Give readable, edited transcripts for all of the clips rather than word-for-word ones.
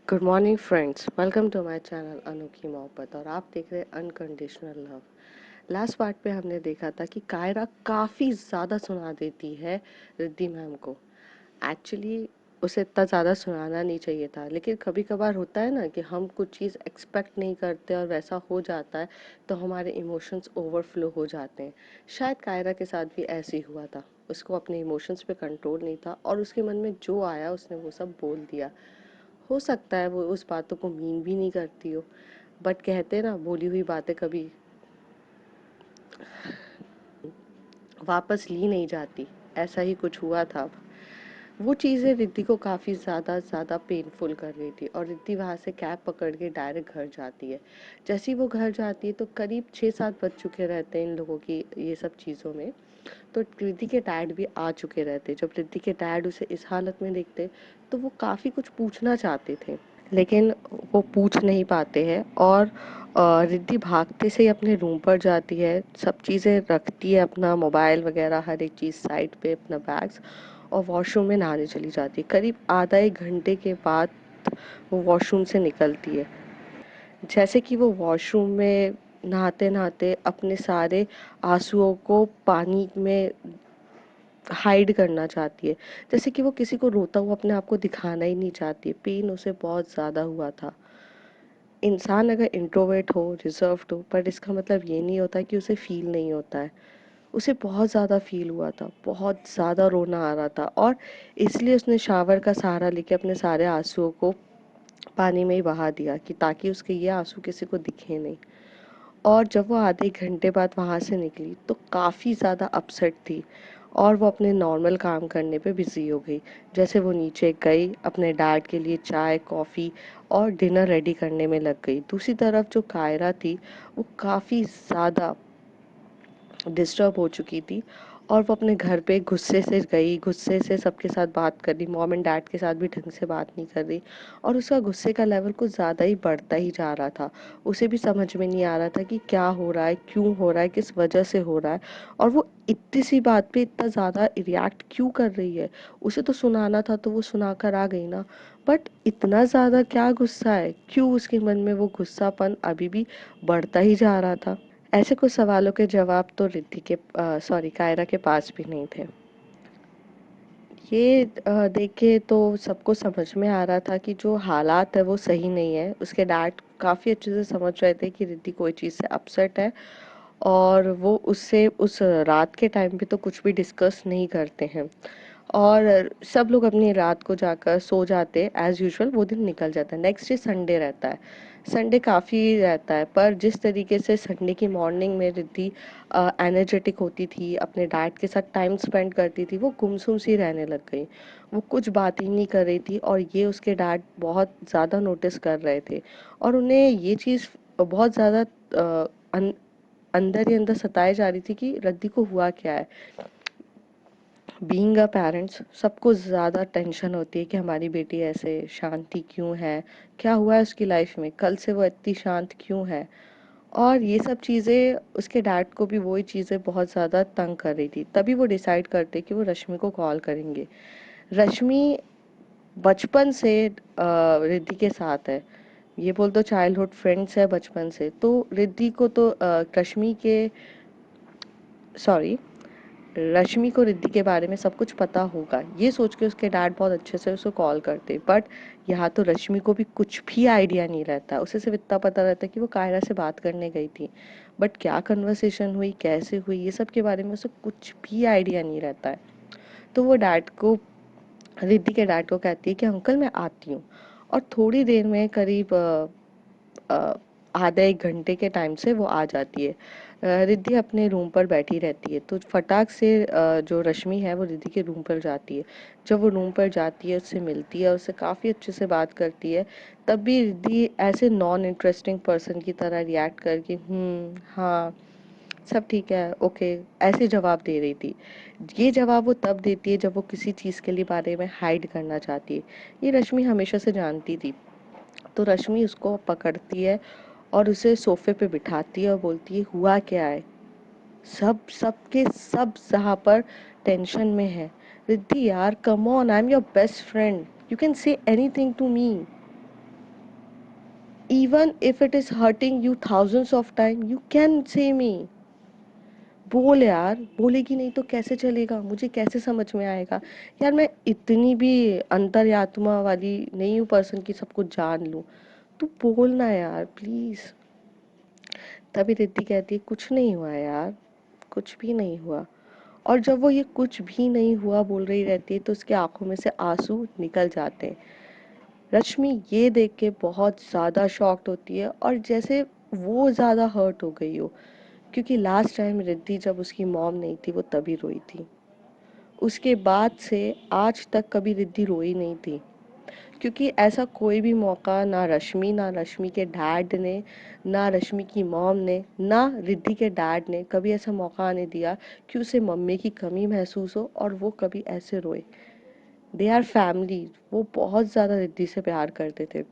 Good morning friends, welcome to my channel Anokhi Mohabbat. और आप देख रहे हैं अनकंडीशनल लव। लास्ट पार्ट पे हमने देखा था कि कायरा काफ़ी ज़्यादा सुना देती है रिद्धि मैम को। एक्चुअली उसे इतना ज़्यादा सुनाना नहीं चाहिए था, लेकिन कभी कभार होता है ना कि हम कुछ चीज़ एक्सपेक्ट नहीं करते और वैसा हो जाता है, तो हमारे इमोशंस ओवरफ्लो हो जाते हैं। शायद कायरा के साथ भी ऐसे ही हुआ था। उसको अपने इमोशंस पे कंट्रोल नहीं था और उसके मन में जो आया उसने वो सब बोल दिया। हो सकता है वो उस बातों को मीन भी नहीं करती हो, बट कहते हैं ना, बोली हुई बातें कभी वापस ली नहीं जाती। ऐसा ही कुछ हुआ था। वो चीज़ें रिद्धि को काफ़ी ज़्यादा ज़्यादा पेनफुल कर रही थी और रिद्धि वहाँ से कैब पकड़ के डायरेक्ट घर जाती है। जैसे ही वो घर जाती है तो करीब 6-7 बज चुके रहते हैं इन लोगों की ये सब चीज़ों में। तो रिद्धि के डैड भी आ चुके रहते। जब रिद्धि के डैड उसे इस हालत में देखते तो वो काफ़ी कुछ पूछना चाहते थे, लेकिन वो पूछ नहीं पाते हैं। और रिद्धि भागते से ही अपने रूम पर जाती है, सब चीज़ें रखती है, अपना मोबाइल वगैरह हर एक चीज़ साइड पे, अपना बैग्स, और वॉशरूम में नहाने चली जाती है। करीब आधा एक घंटे के बाद वो वॉशरूम से निकलती है। जैसे कि वो वॉशरूम में नहाते नहाते अपने सारे आंसुओं को पानी में हाइड करना चाहती है। जैसे कि वो किसी को रोता हुआ अपने आप को दिखाना ही नहीं चाहती। पेन उसे बहुत ज़्यादा हुआ था। इंसान अगर इंट्रोवर्ट हो, रिजर्व्ड हो, पर इसका मतलब ये नहीं होता कि उसे फील नहीं होता है। उसे बहुत ज़्यादा फील हुआ था, बहुत ज़्यादा रोना आ रहा था, और इसलिए उसने शावर का सहारा लेके अपने सारे आंसुओं को पानी में ही बहा दिया कि ताकि उसके ये आंसू किसी को दिखे नहीं। और जब वो आधे घंटे बाद वहाँ से निकली तो काफ़ी ज़्यादा अपसेट थी और वो अपने नॉर्मल काम करने पे बिज़ी हो गई। जैसे वो नीचे गई, अपने डैड के लिए चाय, कॉफ़ी और डिनर रेडी करने में लग गई। दूसरी तरफ जो कायरा थी, वो काफ़ी ज़्यादा डिस्टर्ब हो चुकी थी और वो अपने घर पे गुस्से से गई, गुस्से से सबके साथ बात कर रही, मॉम एंड डैड के साथ भी ढंग से बात नहीं कर रही, और उसका गुस्से का लेवल कुछ ज़्यादा ही बढ़ता ही जा रहा था। उसे भी समझ में नहीं आ रहा था कि क्या हो रहा है, क्यों हो रहा है, किस वजह से हो रहा है, और वो इतनी सी बात पे इतना ज़्यादा रिएक्ट क्यों कर रही है। उसे तो सुनाना था तो वो सुना कर आ गई ना, बट इतना ज़्यादा क्या गुस्सा है, क्यों उसके मन में वो गुस्सापन अभी भी बढ़ता ही जा रहा था। ऐसे कुछ सवालों के जवाब तो रिद्धि के सॉरी कायरा के पास भी नहीं थे। ये देख के तो सबको समझ में आ रहा था कि जो हालात है वो सही नहीं है। उसके डैड काफ़ी अच्छे से समझ रहे थे कि रिद्धि कोई चीज़ से अपसेट है, और वो उससे उस रात के टाइम पे तो कुछ भी डिस्कस नहीं करते हैं। और सब लोग अपनी रात को जाकर सो जाते, एज़ यूजुअल वो दिन निकल जाता है। नेक्स्ट डे संडे रहता है। संडे काफ़ी रहता है, पर जिस तरीके से संडे की मॉर्निंग में रिद्धि एनर्जेटिक होती थी, अपने डैड के साथ टाइम स्पेंड करती थी, वो गुमसुम सी रहने लग गई। वो कुछ बात ही नहीं कर रही थी और ये उसके डैड बहुत ज़्यादा नोटिस कर रहे थे, और उन्हें ये चीज़ बहुत ज़्यादा अंदर ही अंदर सताए जा रही थी कि रिद्धि को हुआ क्या है। बीइंग अ पेरेंट्स सबको ज़्यादा टेंशन होती है कि हमारी बेटी ऐसे शांति क्यों है, क्या हुआ है उसकी लाइफ में, कल से वो इतनी शांत क्यों है। और ये सब चीज़ें उसके डैड को भी वही चीज़ें बहुत ज़्यादा तंग कर रही थी। तभी वो डिसाइड करते कि वो रश्मि को कॉल करेंगे। रश्मि बचपन से रिद्धि के साथ है। ये बोल तो चाइल्डहुड फ्रेंड्स है बचपन से, तो रिद्धि को तो रश्मि के सॉरी रश्मि को रिद्धि के बारे में सब कुछ पता होगा, ये सोच के उसके डैड बहुत अच्छे से उसे कॉल करते। बट यहाँ तो रश्मि को भी कुछ भी आइडिया नहीं रहता। उसे सिर्फ इतना पता रहता है कि वो कायरा से बात करने गई थी, बट क्या कन्वर्सेशन हुई, कैसे हुई, ये सब के बारे में उसे कुछ भी आइडिया नहीं रहता है। तो वो डैड को रिद्धि के डैड को कहती है कि अंकल मैं आती हूँ, और थोड़ी देर में करीब अ, आधा एक घंटे के टाइम से वो आ जाती है। रिद्धि अपने रूम पर बैठी रहती है, तो फटाक से जो रश्मि है वो रिद्धि के रूम पर जाती है। जब वो रूम पर जाती है, उससे मिलती है, उससे काफ़ी अच्छे से बात करती है, तब भी रिद्धि ऐसे नॉन इंटरेस्टिंग पर्सन की तरह रिएक्ट करके हाँ सब ठीक है, ओके, ऐसे जवाब दे रही थी। ये जवाब वो तब देती है जब वो किसी चीज़ के लिए बारे में हाइड करना चाहती है। ये रश्मि हमेशा से जानती थी। तो रश्मि उसको पकड़ती है और उसे सोफे पे बिठाती है और बोलती है हुआ क्या है। सबके सब यहाँ पर टेंशन में है। रिद्धि यार, come on, I am your best friend, you can say anything to me. Even if it is hurting you thousands of time, you can say me. बोल यार, बोलेगी नहीं तो कैसे चलेगा, मुझे कैसे समझ में आएगा? यार मैं इतनी भी अंतर्यात्मा वाली नहीं हूँ पर्सन की सब कुछ जान लूँ। तू बोलना यार प्लीज। तभी रिद्धि कहती है कुछ नहीं हुआ यार, कुछ भी नहीं हुआ। और जब वो ये कुछ भी नहीं हुआ बोल रही रहती है तो उसकी आंखों में से आंसू निकल जाते हैं। रश्मि ये देख के बहुत ज्यादा शॉक्ड होती है और जैसे वो ज्यादा हर्ट हो गई हो, क्योंकि लास्ट टाइम रिद्धि जब उसकी मॉम नहीं थी वो तभी रोई थी। उसके बाद से आज तक कभी रिद्धि रोई नहीं थी, क्योंकि ऐसा कोई भी मौका ना रश्मि के डैड ने, ना रश्मि की मॉम ने, ना रिद्धि के डैड ने कभी ऐसा मौका आने दिया कि उसे मम्मी की कमी महसूस हो और वो कभी ऐसे रोए। They are family. वो बहुत ज़्यादा रिद्धि से प्यार करते थे।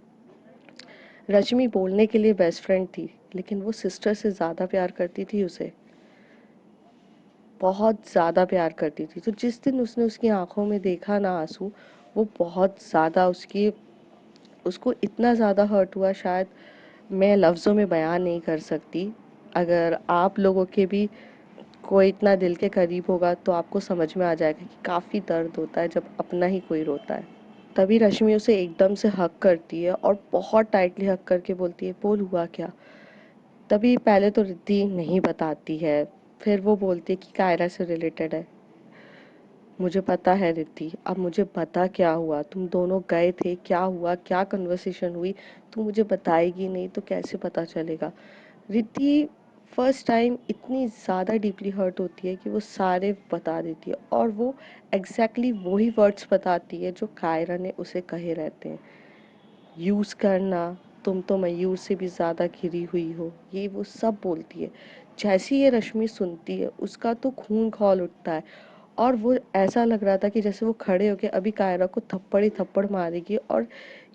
रश्मि बोलने के लिए बेस्ट फ्रेंड थी, लेकिन वो सिस्टर से ज़्यादा प्यार करती थी उसे। बहुत ज़्यादा प्यार करती थी। तो जिस दिन उसने उसकी आंखों में देखा ना आंसू, वो बहुत ज़्यादा उसकी, उसको इतना ज़्यादा हर्ट हुआ, शायद मैं लफ्ज़ों में बयान नहीं कर सकती। अगर आप लोगों के भी कोई इतना दिल के करीब होगा तो आपको समझ में आ जाएगा कि काफ़ी दर्द होता है जब अपना ही कोई रोता है। तभी रश्मि उसे एकदम से हक करती है और बहुत टाइटली हक करके बोलती है बोल हुआ क्या। तभी पहले तो रिद्धि नहीं बताती है, फिर वो बोलती है कि कायरा से रिलेटेड है। मुझे पता है रिद्धि, अब मुझे पता क्या हुआ, तुम दोनों गए थे, क्या हुआ, क्या कन्वर्सेशन हुई, तू मुझे बताएगी नहीं तो कैसे पता चलेगा। रिद्धि फर्स्ट टाइम इतनी ज़्यादा डीपली हर्ट होती है कि वो सारे बता देती है, और वो एग्जैक्टली वही वर्ड्स बताती है जो कायरा ने उसे कहे रहते हैं। यूज़ करना, तुम तो मयूर से भी ज़्यादा घिरी हुई हो, ये वो सब बोलती है। जैसी ये रश्मि सुनती है उसका तो खून खौल उठता है, और वो ऐसा लग रहा था कि जैसे वो खड़े होके अभी कायरा को थप्पड़ ही थप्पड़ मारेगी और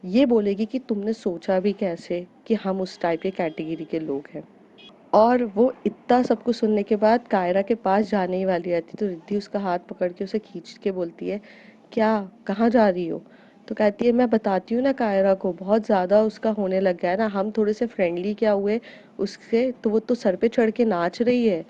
ये बोलेगी कि तुमने सोचा भी कैसे कि हम उस टाइप के कैटेगरी के लोग हैं। और वो इतना सब कुछ सुनने के बाद कायरा के पास जाने ही वाली रहती तो रिद्धि उसका हाथ पकड़ के उसे खींच के बोलती है क्या, कहाँ जा रही हो। तो कहती है मैं बताती हूँ ना कायरा को, बहुत ज़्यादा उसका होने लग गया है ना, हम थोड़े से फ्रेंडली क्या हुए उससे तो वो तो सर पे चढ़ के नाच रही है।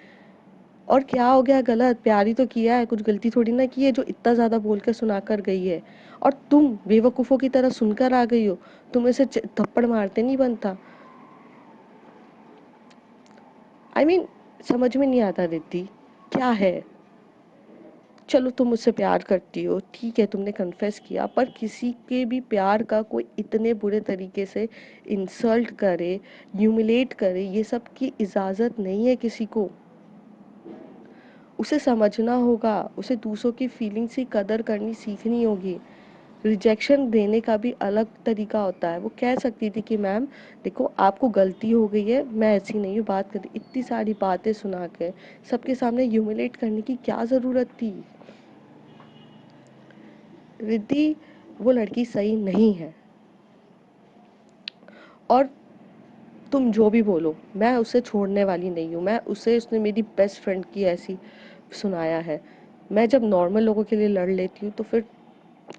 और क्या हो गया, गलत प्यारी तो किया है, कुछ गलती थोड़ी ना की है जो इतना ज़्यादा बोल कर सुना कर गई है। और तुम बेवकूफ़ों की तरह सुनकर आ गई हो, तुम ऐसे थप्पड़ मारते नहीं बनता। आई I मीन समझ में नहीं आता रिद्धि क्या है। चलो तुम मुझसे प्यार करती हो, ठीक है, तुमने कन्फेस किया, पर किसी के भी प्यार का कोई इतने बुरे तरीके से इंसल्ट करे, ह्यूमिलेट करे, ये सब की इजाज़त नहीं है किसी को। उसे समझना होगा, उसे दूसरों की फीलिंग्स की कदर करनी सीखनी होगी। रिजेक्शन देने का भी अलग तरीका होता है। वो कह सकती थी कि मैम देखो आपको गलती हो गई है, मैं ऐसी नहीं हूँ, बात करती, इतनी सारी बातें सुना के सबके सामने ह्यूमिलेट करने की क्या ज़रूरत थी। रिद्धि वो लड़की सही नहीं है। और तुम जो भी बोलो मैं उसे छोड़ने वाली नहीं हूँ, मैं उसे, उसने मेरी बेस्ट फ्रेंड की ऐसी सुनाया है। मैं जब नॉर्मल लोगों के लिए लड़ लेती हूँ तो फिर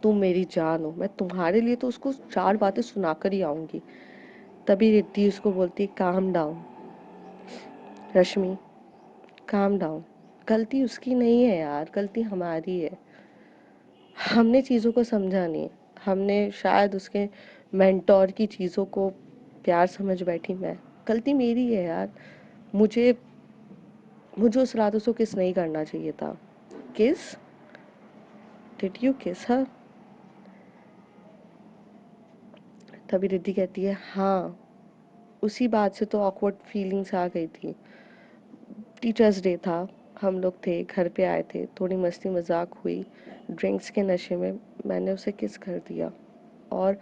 तुम मेरी जान हो, मैं तुम्हारे लिए तो उसको चार बातें सुनाकर ही आऊंगी। तभी रिद्धि उसको बोलती है काम डाउन रश्मि, काम डाउन। गलती उसकी नहीं है यार, गलती हमारी है। हमने चीज़ों को समझा नहीं, हमने शायद उसके मेंटोर की चीज़ों को प्यार समझ बैठी मैं। गलती मेरी है यार। मुझे मुझे उस रात उसको किस नहीं करना चाहिए था। किस, डिड यू किस हर। तभी रिद्धि कहती है हाँ, उसी बात से तो ऑकवर्ड फीलिंग्स आ गई थी। टीचर्स डे था, हम लोग थे, घर पे आए थे, थोड़ी मस्ती मजाक हुई, ड्रिंक्स के नशे में मैंने उसे किस कर दिया। और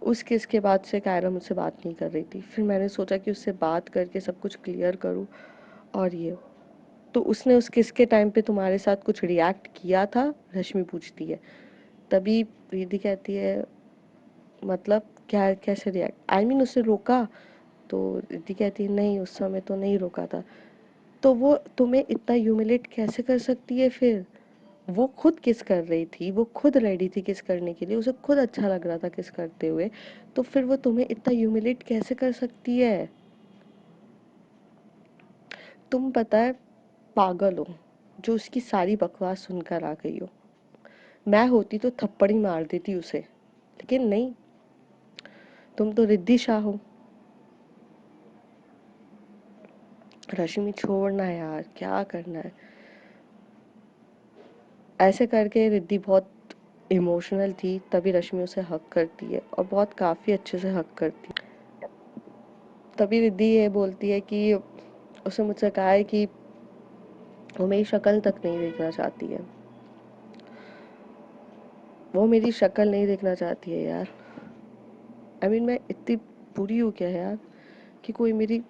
उस किस के बाद से कायरा मुझसे बात नहीं कर रही थी। फिर मैंने सोचा कि उससे बात करके सब कुछ क्लियर करूँ। और ये तो उसने उस किस के टाइम पे तुम्हारे साथ कुछ रिएक्ट किया था, रश्मि पूछती है। तभी रिद्धि कहती है मतलब क्या, कैसे रिएक्ट, आई मीन उसने रोका। तो रिद्धि कहती है नहीं उस समय तो नहीं रोका था। तो वो तुम्हें इतना ह्यूमिलेट कैसे कर सकती है फिर। वो खुद किस कर रही थी, वो खुद रेडी थी किस करने के लिए, उसे खुद अच्छा लग रहा था किस करते हुए, तो फिर वो तुम्हें इतना ह्यूमिलेट कैसे कर सकती है? तुम पता है पागल हो जो उसकी सारी बकवास सुनकर आ गई हो। मैं होती तो थप्पड़ ही मार देती उसे, लेकिन नहीं, तुम तो रिद्धि शाह हो। रश्मि छोड़ना यार, क्या करना है। ऐसे करके रिद्धि बहुत इमोशनल थी, तभी रश्मि उसे हक करती है और बहुत काफी अच्छे से हक करती है। तभी रिद्धि ये बोलती है कि उसने मुझसे कहा है कि वो मेरी शक्ल तक नहीं देखना चाहती है। वो मेरी शक्ल नहीं देखना चाहती है यार। मैं इतनी बुरी हूँ क्या यार, कि कोई मेरी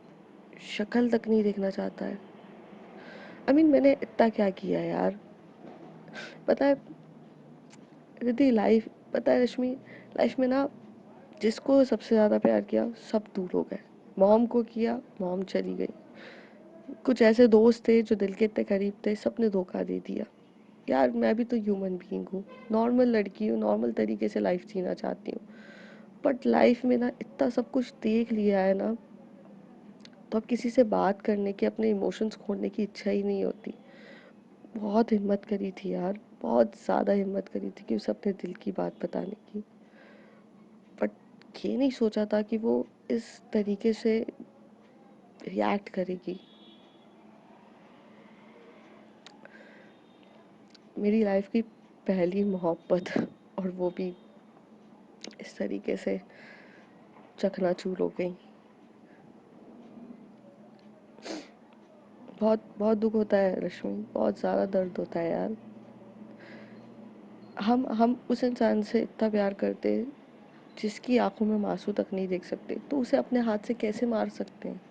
शक्ल तक नहीं देखना चाहता है। मैंने इतना क्या किया यार। पता है रिद्धि, लाइफ, पता है रश्मि, लाइफ में ना जिसको सबसे ज्यादा प्यार किया सब दूर हो गए। मॉम को किया, मॉम चली गई। कुछ ऐसे दोस्त थे जो दिल के इतने करीब थे, सबने धोखा दे दिया। यार मैं भी तो ह्यूमन बीइंग हूँ, नॉर्मल लड़की हूँ, नॉर्मल तरीके से लाइफ जीना चाहती हूँ। बट लाइफ में ना इतना सब कुछ देख लिया है ना, तो अब किसी से बात करने की, अपने इमोशंस खोलने की इच्छा ही नहीं होती। बहुत हिम्मत करी थी यार, बहुत ज़्यादा हिम्मत करी थी कि उसे अपने दिल की बात बताने की। बट ये नहीं सोचा था कि वो इस तरीके से रिएक्ट करेगी। मेरी लाइफ की पहली मोहब्बत, और वो भी इस तरीके से चकनाचूर हो गई। बहुत बहुत दुख होता है रश्मि, बहुत ज़्यादा दर्द होता है यार। हम उस इंसान से इतना प्यार करते हैं जिसकी आंखों में आंसू तक नहीं देख सकते, तो उसे अपने हाथ से कैसे मार सकते हैं?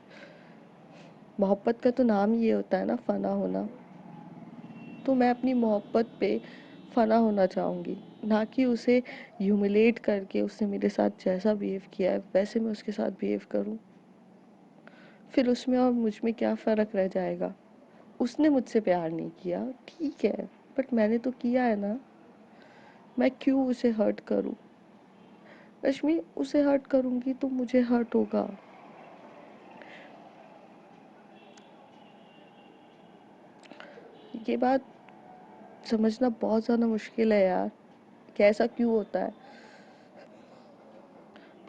मोहब्बत का तो नाम ही ये होता है ना, फना होना। तो मैं अपनी मोहब्बत पे फना होना चाहूँगी, ना कि उसे ह्यूमिलेट करके उसने मेरे साथ जैसा बिहेव किया है वैसे मैं उसके साथ बिहेव करूँ। फिर उसमें और मुझ में क्या फ़र्क रह जाएगा? उसने मुझसे प्यार नहीं किया, ठीक है, बट मैंने तो किया है ना। मैं क्यों उसे हर्ट करूँ? रश्मि, उसे हर्ट करूँगी तो मुझे हर्ट होगा। ये बात समझना बहुत ज़्यादा मुश्किल है यार, कि ऐसा क्यों होता है,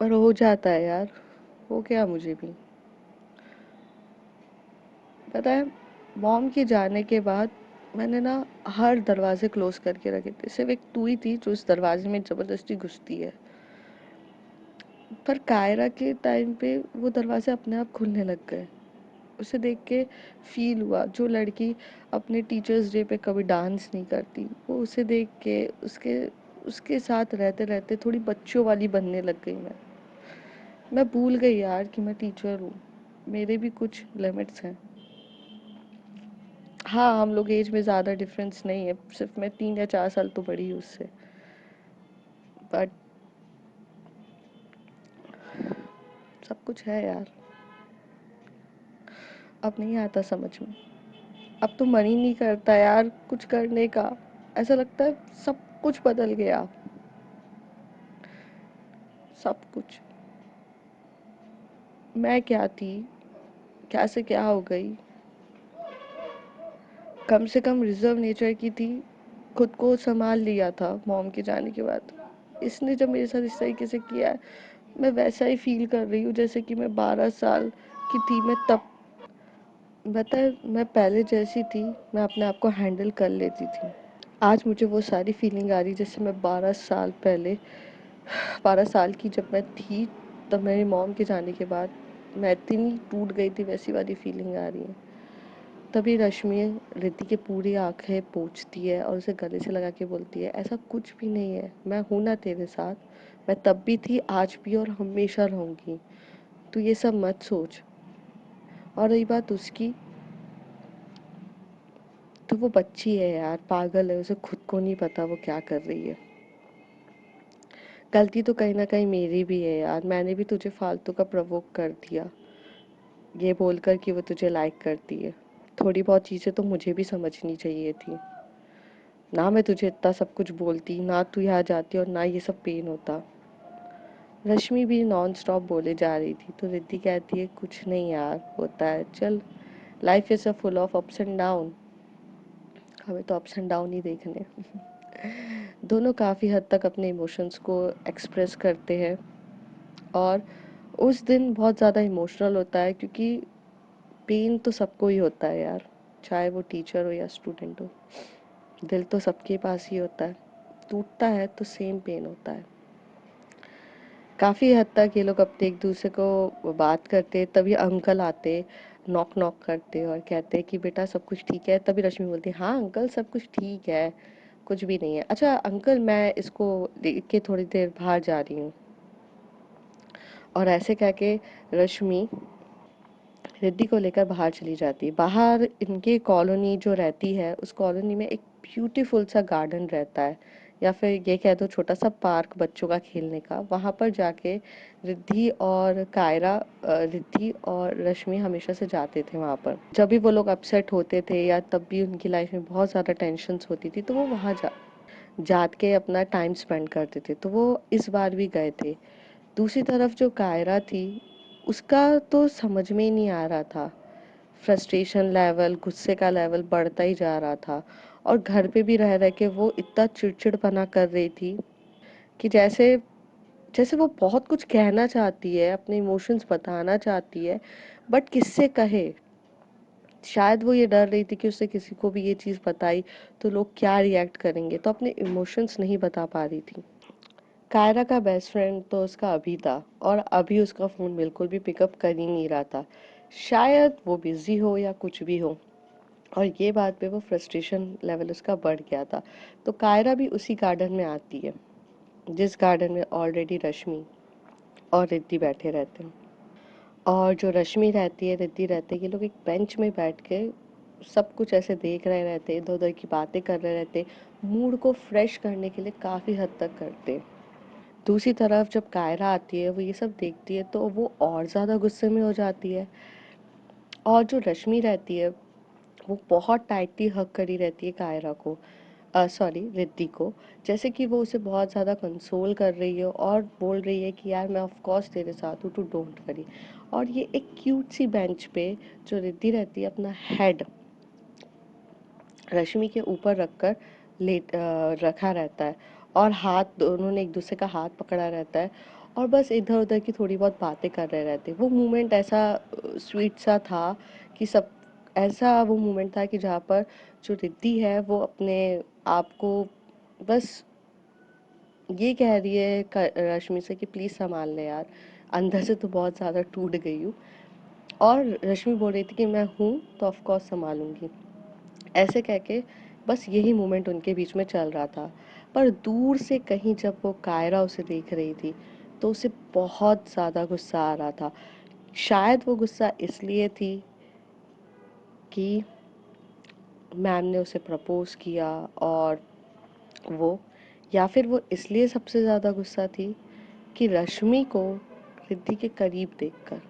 पर हो जाता है यार। हो गया मुझे भी। पता है मॉम के जाने के बाद मैंने ना हर दरवाजे क्लोज करके रखे थे, सिर्फ एक तू ही थी जो इस दरवाजे में जबरदस्ती घुसती है। पर कायरा के टाइम पे वो दरवाजे अपने आप खुलने लग गए। उसे देख के फील हुआ, जो लड़की अपने टीचर्स डे पे कभी डांस नहीं करती, वो उसे देख के उसके उसके साथ रहते रहते थोड़ी बच्चों वाली बनने लग गई। मैं भूल गई यार कि मैं टीचर हूँ, मेरे भी कुछ लिमिट्स हैं। हाँ, हम लोग एज में ज़्यादा डिफरेंस नहीं है, सिर्फ मैं 3 या 4 साल तो बड़ी हूँ उससे। बट सब कुछ है यार, अब नहीं आता समझ में। अब तो मन ही नहीं करता यार कुछ करने का। ऐसा लगता है सब कुछ बदल गया, सब कुछ। मैं क्या थी, क्या से क्या हो गई। कम से कम रिजर्व नेचर की थी, खुद को संभाल लिया था मॉम के जाने के बाद। इसने जब मेरे साथ इस तरीके से किया है, मैं वैसा ही फील कर रही हूँ जैसे कि मैं 12 साल की थी। मैं तब, बताए, मैं पहले जैसी थी, मैं अपने आप को हैंडल कर लेती थी। आज मुझे वो सारी फीलिंग आ रही जैसे मैं 12 साल पहले, 12 साल की जब मैं थी, तब मेरी मॉम के जाने के बाद मैं इतनी टूट गई थी, वैसी वाली फीलिंग आ रही है। तभी रश्मि रिद्धि के पूरी आंखें पोंछती है और उसे गले से लगा के बोलती है, ऐसा कुछ भी नहीं है, मैं हूं ना तेरे साथ। मैं तब भी थी, आज भी, और हमेशा रहूंगी। तू ये सब मत सोच। और रही बात उसकी, तो वो बच्ची है यार, पागल है, उसे खुद को नहीं पता वो क्या कर रही है। गलती तो कहीं ना कहीं मेरी भी है यार, मैंने भी तुझे फालतू का प्रवोक कर दिया, ये बोलकर कि वो तुझे लाइक करती है। थोड़ी बहुत चीजें तो मुझे भी समझनी चाहिए थी। ना मैं तुझे इतना सब कुछ बोलती, ना तू यहाँ जाती और ना ये सब पेन होता। रश्मि भी नॉन स्टॉप बोले जा रही थी तो रिद्धि कहती है कुछ नहीं यार, होता है, चल, life is a full of ups and down, हमें तो अप्स एंड डाउन ही देखने। दोनों काफ़ी हद तक अपने इमोशंस को एक्सप्रेस करते हैं और उस दिन बहुत ज़्यादा इमोशनल होता है क्योंकि पेन तो सबको ही होता है यार, चाहे वो टीचर हो या स्टूडेंट हो, दिल तो सबके पास ही होता है, टूटता है तो सेम पेन होता है। काफ़ी हद तक ये लोग अपने एक दूसरे को बात करते, तभी अंकल आते, नॉक नॉक करते और कहते कि बेटा सब कुछ ठीक है। तभी रश्मि बोलती हाँ अंकल सब कुछ ठीक है, कुछ भी नहीं है। अच्छा अंकल मैं इसको लेके थोड़ी देर बाहर जा रही हूँ। और ऐसे कह के रश्मि रिद्धि को लेकर बाहर चली जाती है। बाहर इनके कॉलोनी जो रहती है उस कॉलोनी में एक ब्यूटीफुल सा गार्डन रहता है, या फिर ये कह दो छोटा सा पार्क बच्चों का खेलने का। वहाँ पर जाके रिद्धि और कायरा रिद्धि और रश्मि हमेशा से जाते थे वहाँ पर। जब भी वो लोग अपसेट होते थे या तब भी उनकी लाइफ में बहुत ज़्यादा टेंशन्स होती थी तो वो वहाँ जात के अपना टाइम स्पेंड करते थे, तो वो इस बार भी गए थे। दूसरी तरफ जो कायरा थी उसका तो समझ में ही नहीं आ रहा था, फ्रस्ट्रेशन लेवल, गुस्से का लेवल बढ़ता ही जा रहा था। और घर पे भी रह रह के वो इतना चिड़चिड़पना कर रही थी कि जैसे जैसे वो बहुत कुछ कहना चाहती है, अपने इमोशंस बताना चाहती है, बट किससे कहे। शायद वो ये डर रही थी कि उससे किसी को भी ये चीज़ बताई तो लोग क्या रिएक्ट करेंगे, तो अपने इमोशंस नहीं बता पा रही थी। कायरा का बेस्ट फ्रेंड तो उसका अभी था और अभी उसका फ़ोन बिल्कुल भी पिकअप कर ही नहीं रहा था। शायद वो बिज़ी हो या कुछ भी हो, और ये बात पे वो फ्रस्ट्रेशन लेवल उसका बढ़ गया था। तो कायरा भी उसी गार्डन में आती है जिस गार्डन में ऑलरेडी रश्मि और रिद्धि बैठे रहते हैं। और जो रश्मि रहती है, रिद्धि रहते हैं, ये लोग एक बेंच में बैठ के सब कुछ ऐसे देख रहे रहते, इधर उधर की बातें कर रहे रहते, मूड को फ्रेश करने के लिए काफ़ी हद तक करते। दूसरी तरफ जब कायरा आती है वो ये सब देखती है तो वो और ज़्यादा गुस्से में हो जाती है। और जो रश्मि रहती है वो बहुत टाइटली हग करी रहती है कायरा को, सॉरी रिद्धि को, जैसे कि वो उसे बहुत ज़्यादा कंसोल कर रही है और बोल रही है कि यार मैं ऑफ कोर्स तेरे साथ हूँ, टू डोंट वरी। और ये एक क्यूट सी बेंच पे जो रिद्धि रहती है अपना हेड रश्मि के ऊपर रखकर रखा रहता है और हाथ दोनों ने एक दूसरे का हाथ पकड़ा रहता है और बस इधर उधर की थोड़ी बहुत बातें कर रहे रहते हैं। वो मोमेंट ऐसा स्वीट सा था कि सब ऐसा वो मोमेंट था कि जहाँ पर जो रिद्धि है वो अपने आप को बस ये कह रही है रश्मि से कि प्लीज़ संभाल ले यार, अंदर से तो बहुत ज़्यादा टूट गई हूँ। और रश्मि बोल रही थी कि मैं हूँ तो ऑफ कोर्स संभालूंगी, ऐसे कह के बस यही मोमेंट उनके बीच में चल रहा था। पर दूर से कहीं जब वो कायरा उसे देख रही थी तो उसे बहुत ज़्यादा गुस्सा आ रहा था। शायद वो गुस्सा इसलिए थी कि मैम ने उसे प्रपोज किया और वो, या फिर वो इसलिए सबसे ज़्यादा गुस्सा थी कि रश्मि को रिद्धि के करीब देखकर।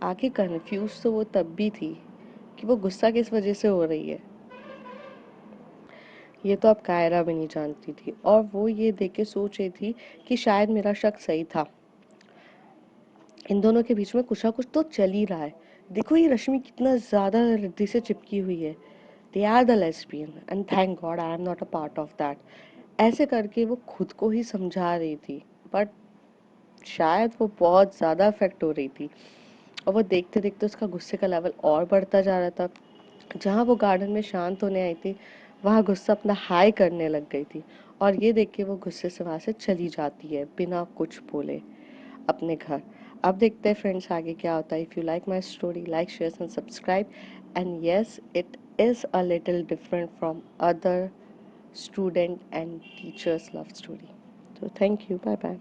आगे कंफ्यूज तो वो तब भी थी कि वो गुस्सा किस वजह से हो रही है, ये तो अब कायरा भी नहीं जानती थी। और वो ये देख के सोच रही थी कि शायद मेरा शक सही था, इन दोनों के बीच में कुछ ना कुछ तो चल ही रहा है। देखो ये रश्मि कितना ज़्यादा रिद्धि से चिपकी हुई है, they are the lesbian and thank God I am not a part of that. ऐसे करके वो खुद को ही समझा रही थी, बट शायद वो बहुत ज़्यादा अफेक्ट हो रही थी और वो देखते देखते उसका गुस्से का लेवल और बढ़ता जा रहा था। जहाँ वो गार्डन में शांत होने आई थी वहाँ गुस्सा अपना हाई करने लग गई थी और ये देख के वो गुस्से से वहाँ से चली जाती है बिना कुछ बोले अपने घर। अब देखते हैं फ्रेंड्स आगे क्या होता है। If you like my story like share and subscribe, and yes it is a little different from other student and teachers love story. So thank you, bye bye.